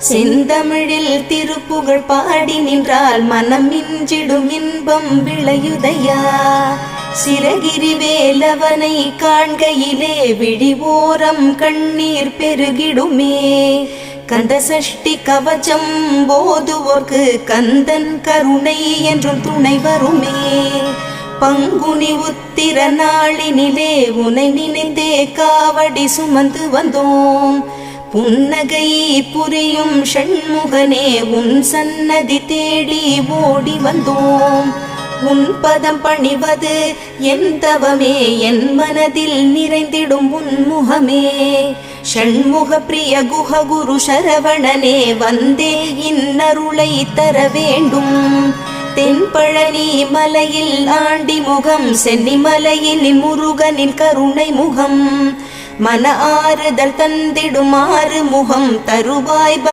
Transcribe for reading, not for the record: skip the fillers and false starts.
செந்தமிழில் திருப்புகழ் பாடி நின்றால் மனம் மிஞ்சிடும் இன்பம் விளையுதையா. சிறகிரி வேலவனை காண்கையிலே விழிவோரம் கண்ணீர் பெருகிடுமே. கந்த சஷ்டி கவச்சம் போதுவோர்க்கு கந்தன் கருணை என்றும் துணை வருமே. பங்குனி உத்திர நாளினிலே உனை நினைந்தே காவடி சுமந்து வந்தோம். புன்னகை புரியும் ஷண்முகனே உன் சன்னதி தேடி ஓடி வந்தோம். உன் பதம் பணிவது என் தவமே, என் மனதில் நிறைந்திடும் உன் முகமே. ஷண்முக பிரிய குஹ குரு சரவணனே வந்தே இன்னருளை தர வேண்டும். தென்பழனி மலையில் ஆண்டி முகம், சென்னி மலையில் முருகனின் கருணை முகம். மன ஆறுதல் தந்திடும் ஆறு முகம் தருவாய்.